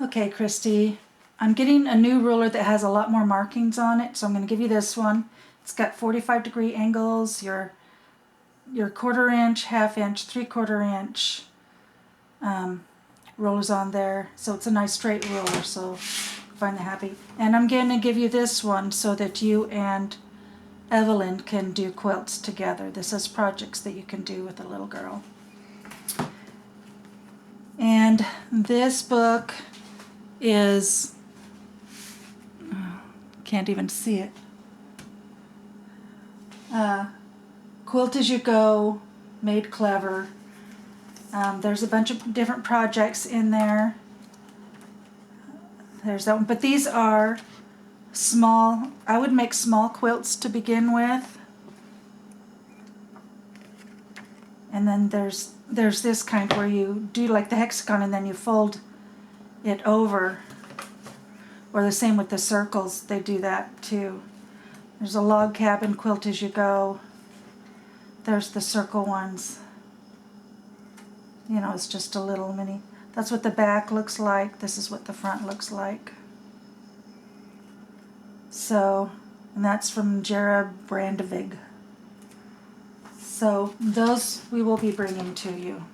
Okay, Christy, I'm getting a new ruler that has a lot more markings on it, so I'm going to give you this one. It's got 45-degree angles, your 1/4 inch, 1/2 inch, 3/4 inch rulers on there. So it's a nice straight ruler, so find that happy. And I'm going to give you this one so that you and Evelyn can do quilts together. This is projects that you can do with a little girl. And this book is, can't even see it. Quilt as You Go, Made Clever. There's a bunch of different projects in there. There's that one, but these are small. I would make small quilts to begin with. And then there's this kind where you do like the hexagon and then you fold it over. Or the same with the circles, they do that too. There's a log cabin quilt as you go. There's the circle ones. You know, it's just a little mini. That's what the back looks like. This is what the front looks like. So, and that's from Jera Brandevig. So those we will be bringing to you.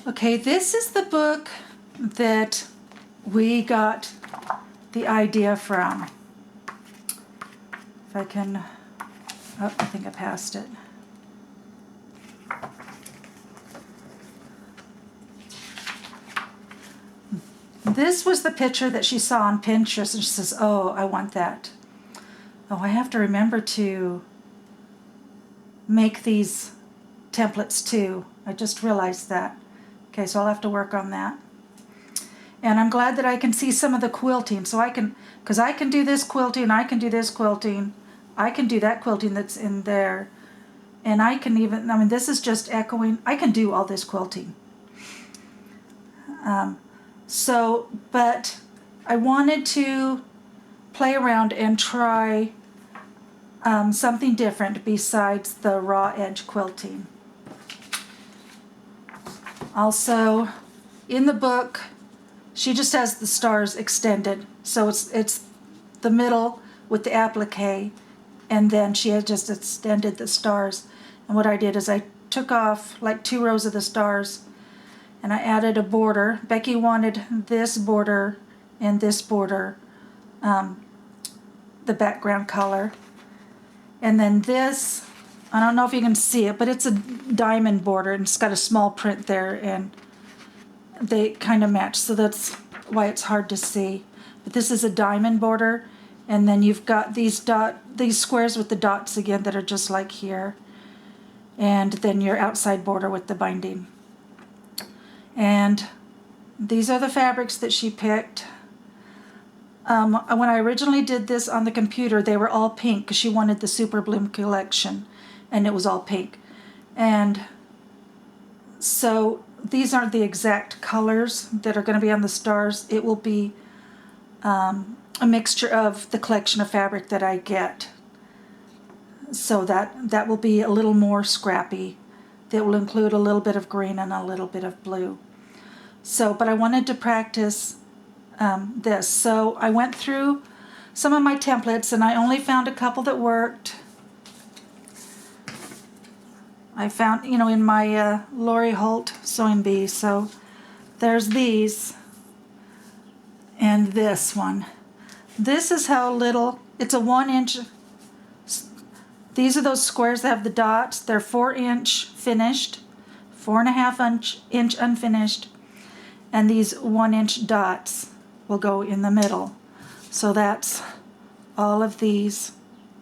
Okay, this is the book that we got the idea from. If I can, oh, I think I passed it. This was the picture that she saw on Pinterest, and she says, oh, I want that. Oh, I have to remember to make these templates too. I just realized that. Okay, so I'll have to work on that. And I'm glad that I can see some of the quilting, so I can, because I can do this quilting, I can do this quilting, I can do that quilting that's in there, and I can even, I mean, this is just echoing, I can do all this quilting. So, but I wanted to play around and try something different besides the raw edge quilting. Also, in the book, she just has the stars extended, so it's the middle with the applique, and then she had just extended the stars. And what I did is I took off like 2 rows of the stars, and I added a border. Beckie wanted this border and this border, the background color. And then this, I don't know if you can see it, but it's a diamond border, and it's got a small print there, and they kind of match, so that's why it's hard to see. But this is a diamond border, and then you've got these squares with the dots again that are just like here, and then your outside border with the binding. And these are the fabrics that she picked. When I originally did this on the computer, they were all pink because she wanted the Super Bloom collection, and it was all pink. And so these aren't the exact colors that are going to be on the stars. It will be a mixture of the collection of fabric that I get. So that will be a little more scrappy. That will include a little bit of green and a little bit of blue. So, but I wanted to practice this. So I went through some of my templates, and I only found a couple that worked. I found, you know, in my Lori Holt Sewing Bee. So there's these and this one. This is how little, it's a 1 inch. These are those squares that have the dots. They're 4 inch finished, 4.5 inch unfinished, and these 1 inch dots will go in the middle. So that's all of these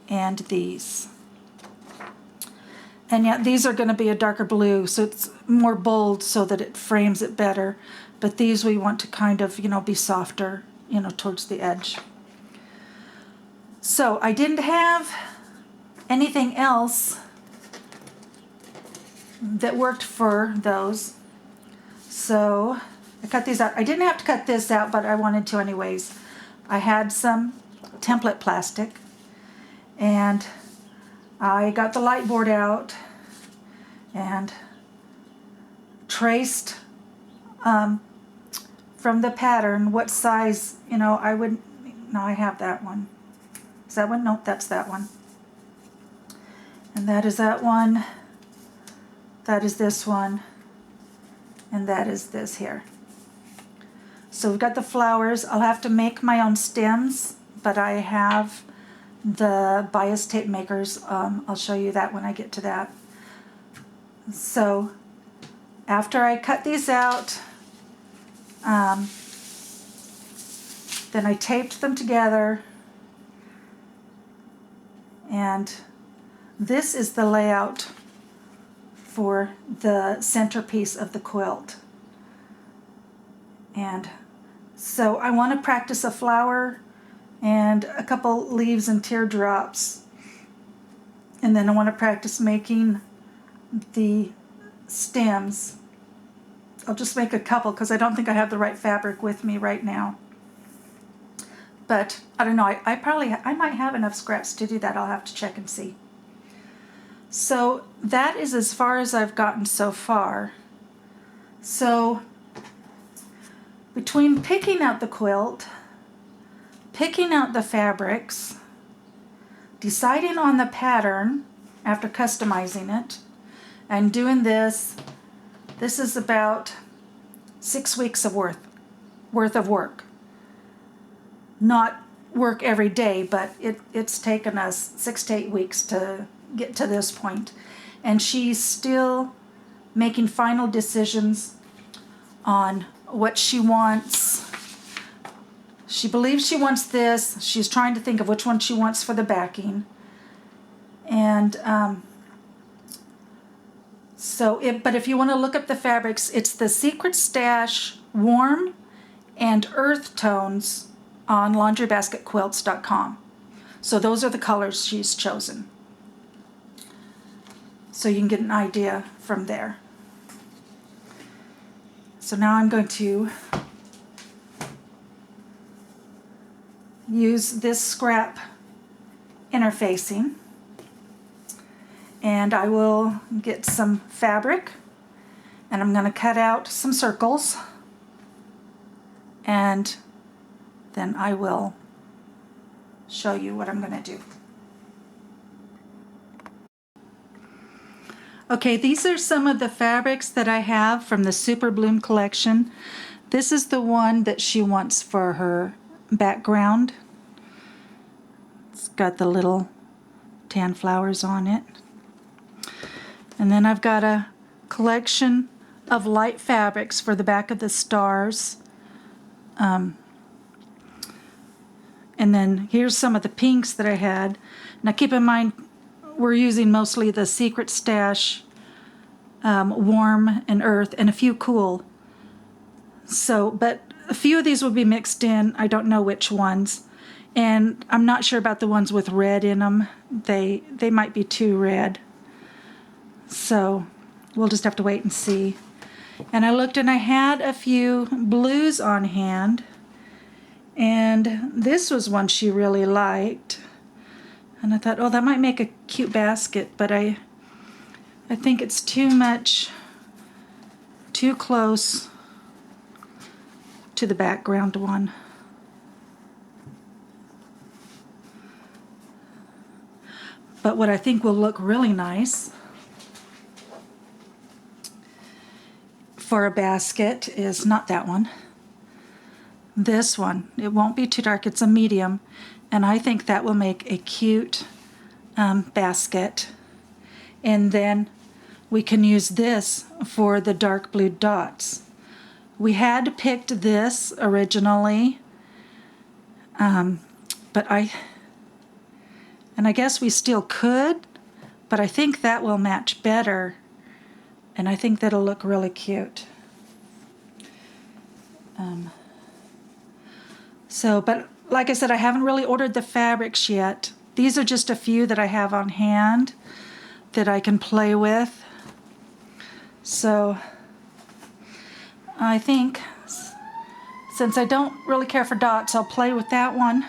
and these. And yet these are going to be a darker blue, so it's more bold so that it frames it better. But these we want to kind of, you know, be softer, you know, towards the edge. So I didn't have anything else that worked for those. So I cut these out. I didn't have to cut this out, but I wanted to anyways. I had some template plastic, and I got the light board out and traced from the pattern what size, you know, I would, no, I have that one. Is that one? Nope, that's that one. And that is that one. That is this one. And that is this here. So we've got the flowers. I'll have to make my own stems, but I have the bias tape makers. I'll show you that when I get to that. So after I cut these out, then I taped them together, and this is the layout for the centerpiece of the quilt. And so I want to practice a flower and a couple leaves and teardrops, and then I want to practice making the stems. I'll just make a couple because I don't think I have the right fabric with me right now. But I don't know, I might have enough scraps to do that. I'll have to check and see. So that is as far as I've gotten so far. So between picking out the quilt, picking out the fabrics, deciding on the pattern after customizing it, and doing this is about 6 weeks of worth of work. Not work every day, but it's taken us 6 to 8 weeks to get to this point. And she's still making final decisions on what she wants. She believes she wants this. She's trying to think of which one she wants for the backing. And but if you want to look up the fabrics, it's the Secret Stash Warm and Earth Tones on laundrybasketquilts.com. So those are the colors she's chosen. So you can get an idea from there. So now I'm going to use this scrap interfacing, and I will get some fabric, and I'm going to cut out some circles, and then I will show you what I'm going to do. Okay, these are some of the fabrics that I have from the Super Bloom collection. This is the one that she wants for her background. It's got the little tan flowers on it. And then I've got a collection of light fabrics for the back of the stars. And then here's some of the pinks that I had. Now keep in mind, we're using mostly the Secret Stash Warm and Earth and a few Cool. So, but a few of these will be mixed in. I don't know which ones. And I'm not sure about the ones with red in them. They might be too red. So we'll just have to wait and see. And I looked and I had a few blues on hand. And this was one she really liked. And I thought, oh, that might make a cute basket, but I think it's too close to the background one. But what I think will look really nice for a basket is not that one. This one. It won't be too dark. It's a medium. And I think that will make a cute basket. And then we can use this for the dark blue dots. We had picked this originally, but I guess we still could, but I think that will match better, and I think that'll look really cute. But like I said, I haven't really ordered the fabrics yet. These are just a few that I have on hand that I can play with. So I think since I don't really care for dots, I'll play with that one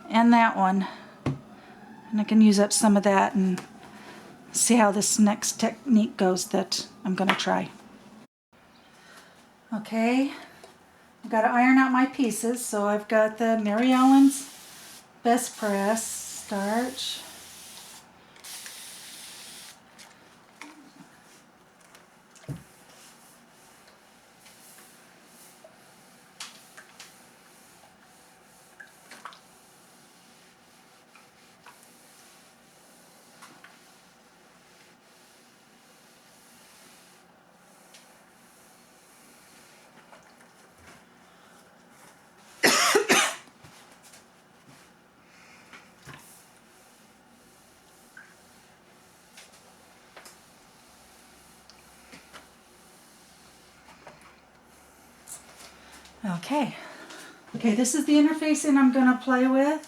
and that one. And I can use up some of that and see how this next technique goes that I'm going to try. Okay, I've got to iron out my pieces, so I've got the Mary Ellen's Best Press starch. Okay. Okay, this is the interfacing I'm going to play with.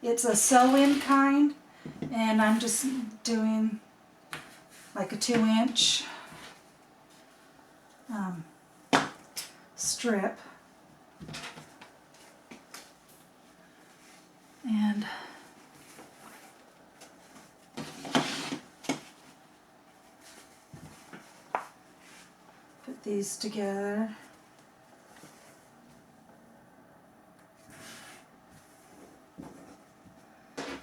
It's a sew-in kind, and I'm just doing like a 2-inch strip. And put these together.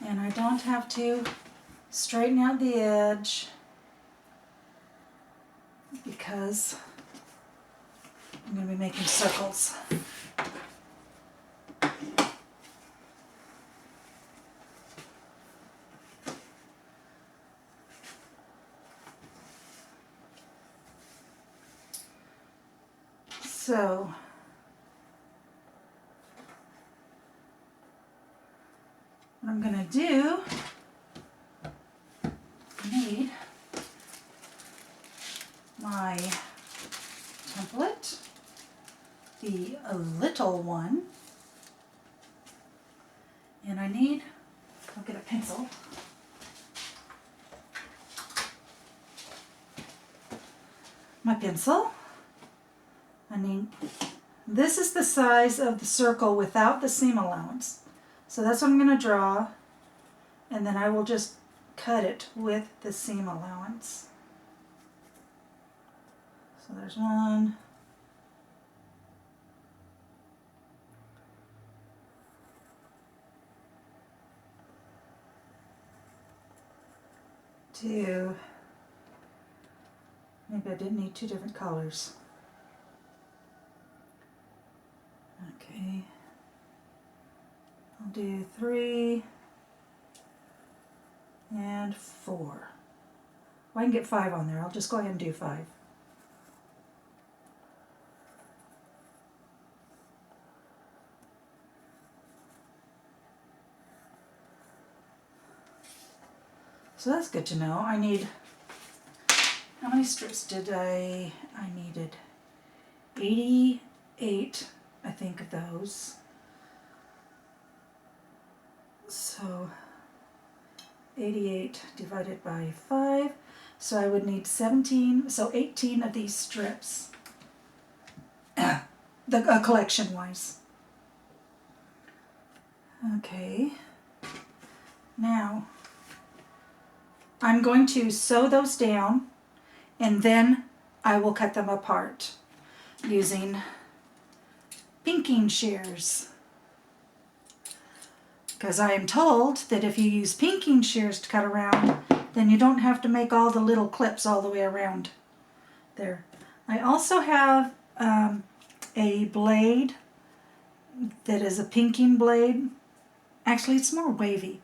And I don't have to straighten out the edge because I'm going to be making circles. So what I'm going to do, I need my template, the little one, and I need, I'll get a pencil. My pencil. I need, this is the size of the circle without the seam allowance. So that's what I'm going to draw, and then I will just cut it with the seam allowance. So there's one. Two. Maybe I didn't need two different colors. Okay. I'll do 3 and 4. Well, I can get 5 on there. I'll just go ahead and do 5. So that's good to know. I need, how many strips did I needed 88, I think, of those. So 88 divided by 5, so I would need 17, so 18 of these strips, collection wise. Okay, now I'm going to sew those down, and then I will cut them apart using pinking shears. Because I am told that if you use pinking shears to cut around, then you don't have to make all the little clips all the way around there. I also have a blade that is a pinking blade. Actually, it's more wavy,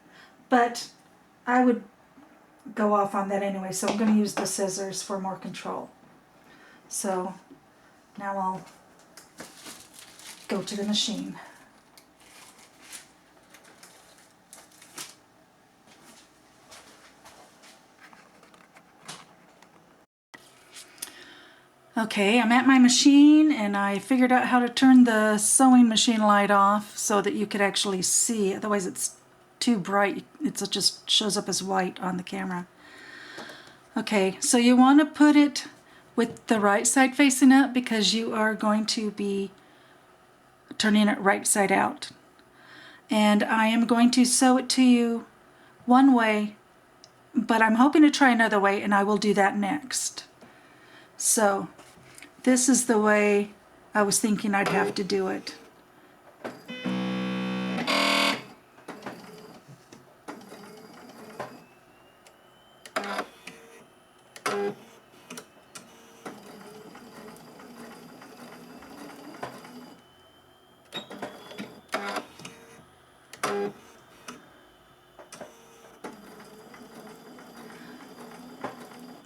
but I would go off on that anyway, so I'm going to use the scissors for more control. So now I'll go to the machine. Okay, I'm at my machine, and I figured out how to turn the sewing machine light off so that you could actually see. Otherwise it's too bright. It just shows up as white on the camera. Okay, so you want to put it with the right side facing up because you are going to be turning it right side out. And I am going to sew it to you one way, but I'm hoping to try another way, and I will do that next. So this is the way I was thinking I'd have to do it.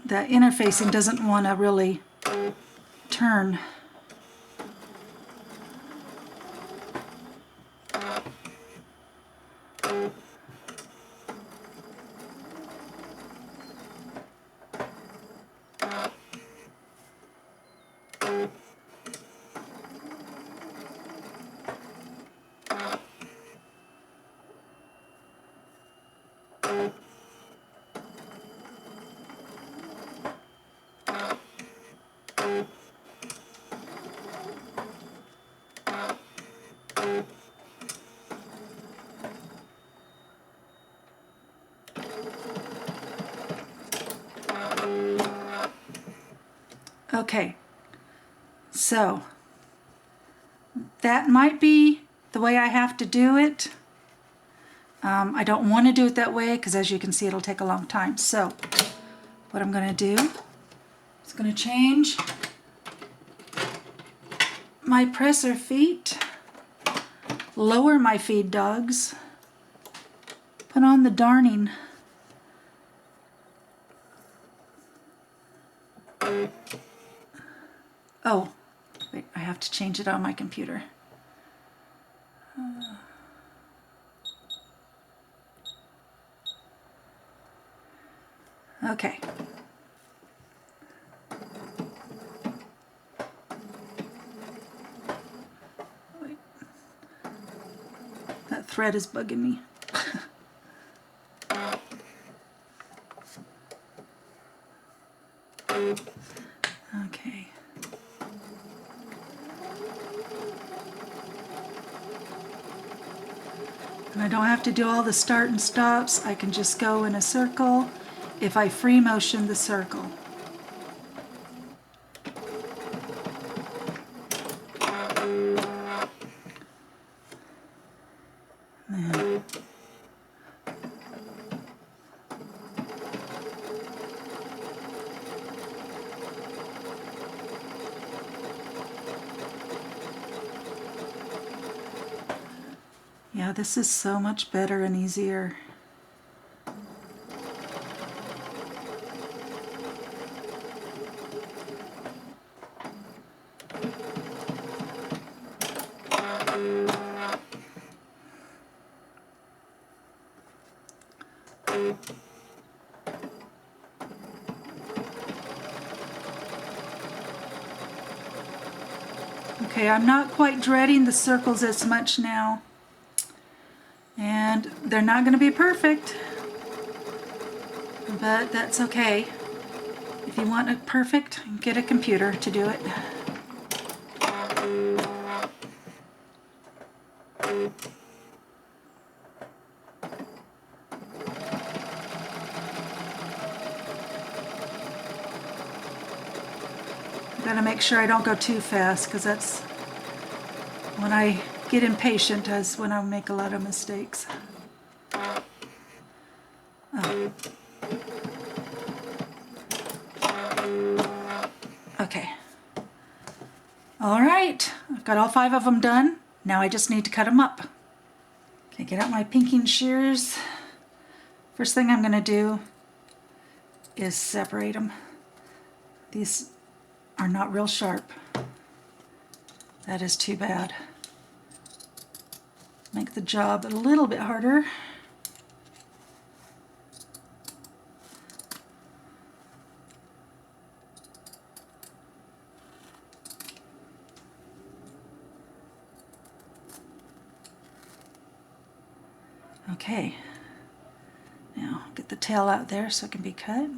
That interfacing doesn't want to really turn. Okay, so that might be the way I have to do it. I don't want to do it that way because, as you can see, it'll take a long time. So what I'm going to do is going to change my presser feet, lower my feed dogs, put on the darning. Oh, wait, I have to change it on my computer. Okay. Wait. That thread is bugging me. Okay. And I don't have to do all the start and stops. I can just go in a circle if I free motion the circle. Then. Yeah, this is so much better and easier. Okay, I'm not quite dreading the circles as much now. And they're not going to be perfect, but that's okay. If you want it perfect, get a computer to do it. Gotta make sure I don't go too fast, because that's when I get impatient, is when I make a lot of mistakes. Oh. Okay. All right, I've got all 5 of them done. Now I just need to cut them up. Okay, get out my pinking shears. First thing I'm gonna do is separate them. These are not real sharp. That is too bad. Make the job a little bit harder. Okay, now get the tail out there so it can be cut.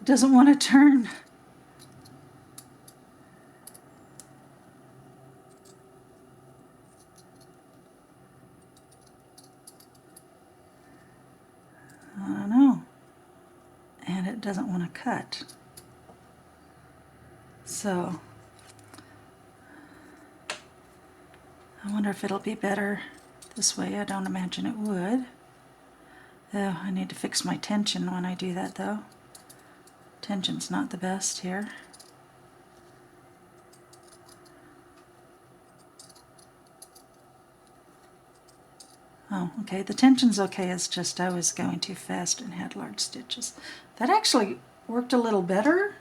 It doesn't want to turn. and it doesn't want to cut. So I wonder if it'll be better this way. I don't imagine it would. Oh, I need to fix my tension when I do that though. Tension's not the best here. Oh, okay, the tension's okay, it's just I was going too fast and had large stitches. That actually worked a little better.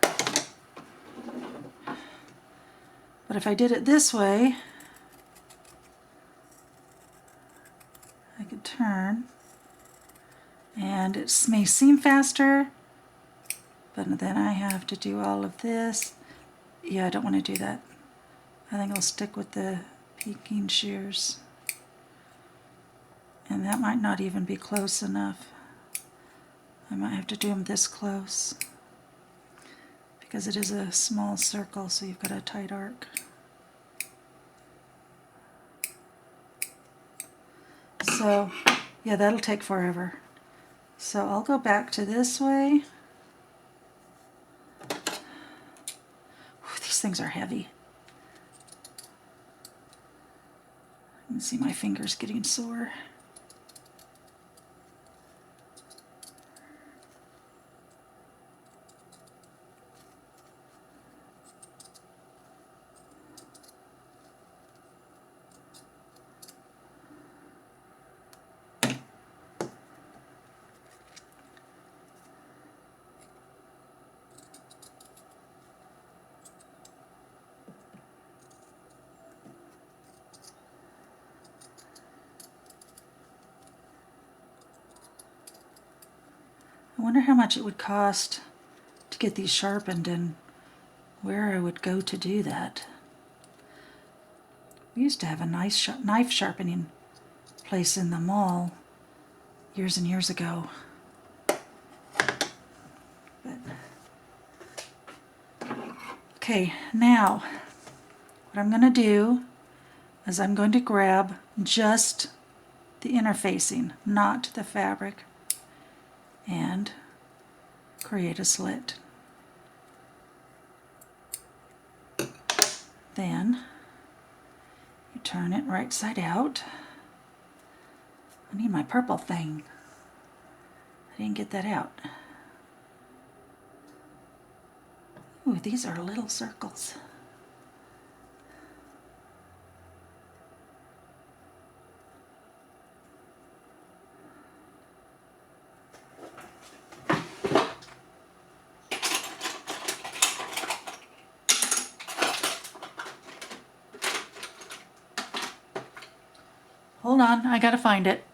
But if I did it this way, I could turn, and it may seem faster, but then I have to do all of this. Yeah, I don't want to do that. I think I'll stick with the peaking shears. And that might not even be close enough. I might have to do them this close, because it is a small circle, so you've got a tight arc. So, yeah, that'll take forever. So I'll go back to this way. Whew, these things are heavy. You can see my fingers getting sore. I wonder how much it would cost to get these sharpened and where I would go to do that. We used to have a nice knife sharpening place in the mall years and years ago. But, okay, now what I'm going to do is I'm going to grab just the interfacing, not the fabric, and create a slit. Then you turn it right side out. I need my purple thing. I didn't get that out. Ooh, these are little circles. Hold on, I gotta find it.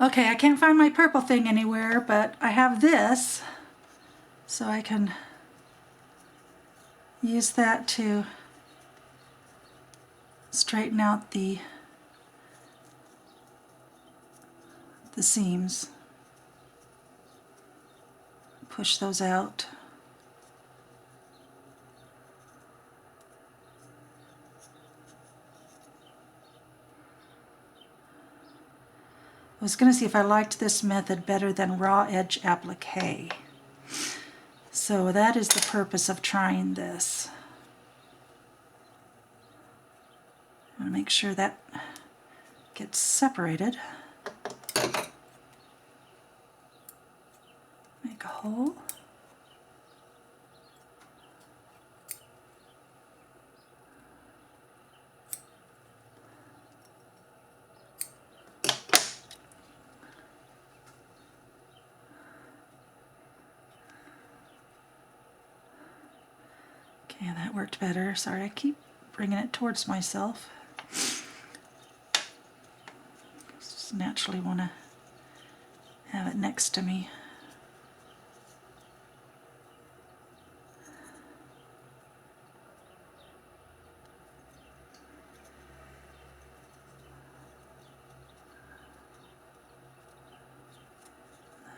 Okay, I can't find my purple thing anywhere, but I have this, so I can use that to straighten out the seams. Push those out. I was going to see if I liked this method better than raw edge applique. So that is the purpose of trying this. I'm going to make sure that gets separated. Make a hole. Okay, that worked better. Sorry, I keep bringing it towards myself. Just naturally want to have it next to me.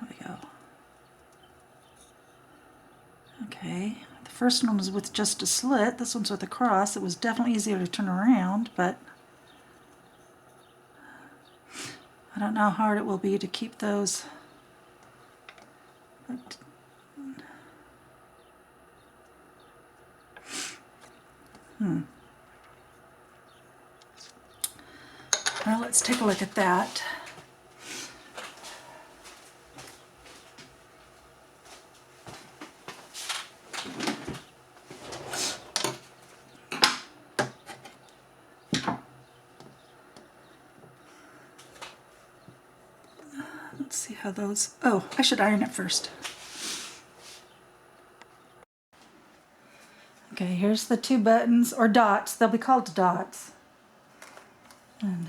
There we go. Okay, the first one was with just a slit. This one's with a cross. It was definitely easier to turn around, but I don't know how hard it will be to keep those Well, let's take a look at that. Let's see how those, oh, I should iron it first. Okay, here's the two buttons, or dots. They'll be called dots. And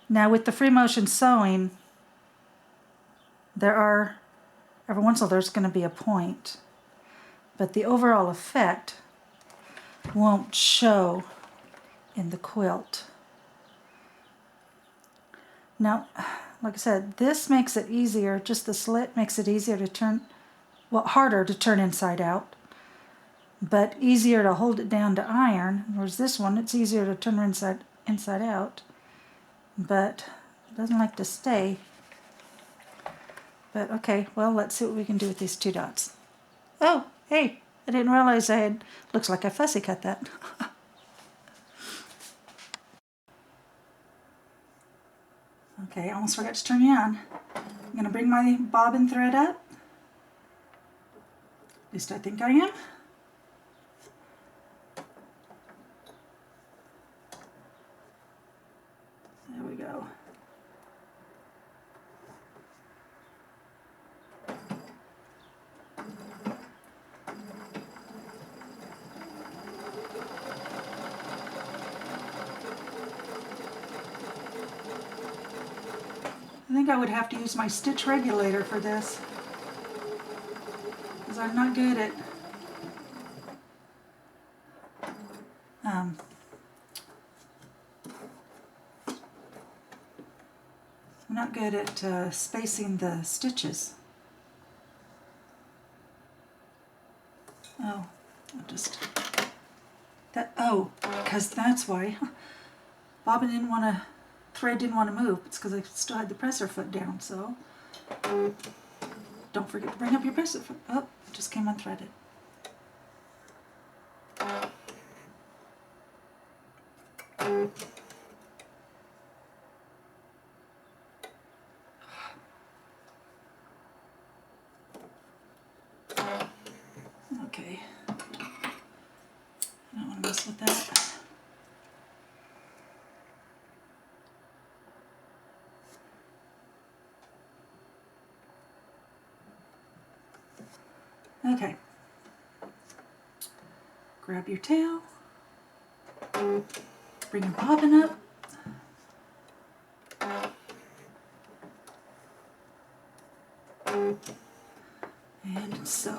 now with the free motion sewing, there are, every once in a while there's going to be a point, but the overall effect won't show in the quilt. Now, like I said, this makes it easier, just the slit makes it easier to turn, well, harder to turn inside out, but easier to hold it down to iron, whereas this one, it's easier to turn inside out, but it doesn't like to stay. But okay, well, let's see what we can do with these two dots. Oh, hey, I didn't realize I had, looks like I fussy cut that. Okay, I almost forgot to turn you on. I'm going to bring my bobbin thread up. At least I think I am. There we go. I think I would have to use my stitch regulator for this, because I'm not good at spacing the stitches. Oh, I'll just that. Oh, because that's why bobbin didn't want to. Thread didn't want to move. It's because I still had the presser foot down, so don't forget to bring up your presser foot. Oh, it just came unthreaded. Okay. I don't want to mess with that. Okay. Grab your tail. Bring your bobbin up. And sew.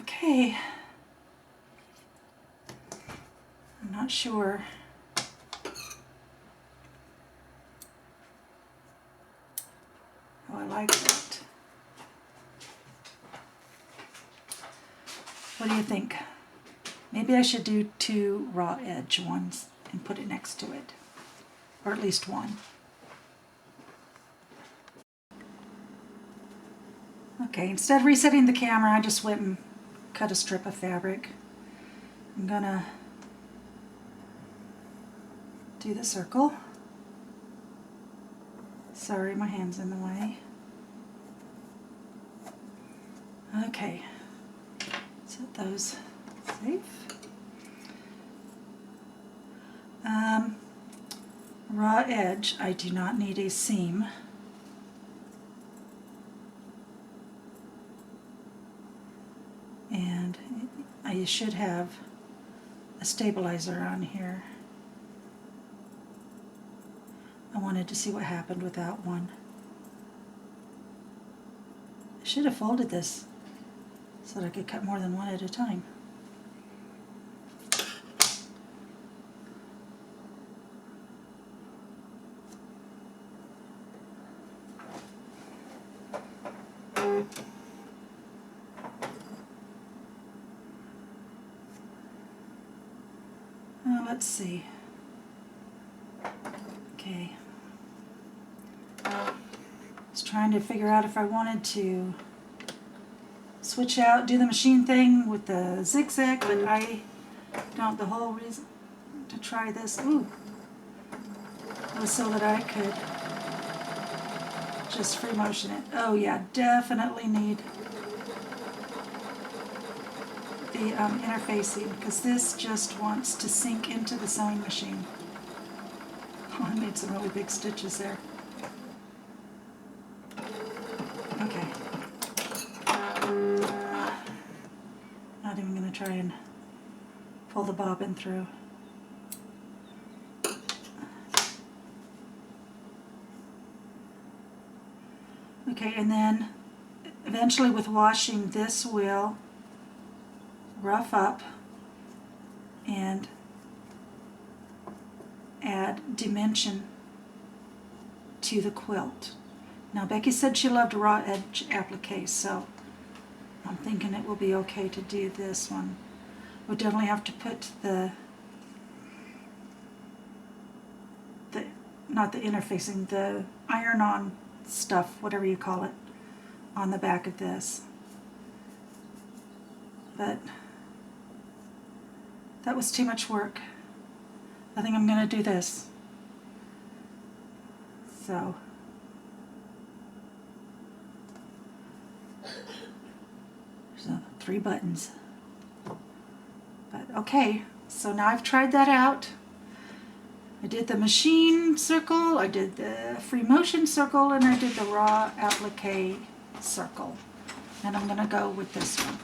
Okay, I'm not sure. Oh, I like that. What do you think? Maybe I should do 2 raw edge ones and put it next to it, or at least one. Okay, instead of resetting the camera, I just went and cut a strip of fabric. I'm gonna do the circle. Sorry, my hand's in the way. Okay, set those safe. Raw edge, I do not need a seam. And I should have a stabilizer on here. I wanted to see what happened with that one. I should have folded this so that I could cut more than one at a time. Let's see. Okay. I was trying to figure out if I wanted to switch out, do the machine thing with the zigzag, but I don't. The whole reason to try this, was so that I could just free motion it. Oh yeah, definitely need the interfacing, because this just wants to sink into the sewing machine. Oh, I made some really big stitches there. Okay. Not even going to try and pull the bobbin through. Okay, and then eventually with washing, this will rough up and add dimension to the quilt. Now Becky said she loved raw edge applique, so I'm thinking it will be okay to do this one. We'll definitely have to put the not the interfacing, the iron-on stuff, whatever you call it, on the back of this. But that was too much work. I think I'm going to do this. So there's 3 buttons. But okay, so now I've tried that out. I did the machine circle, I did the free motion circle, and I did the raw applique circle. And I'm going to go with this one.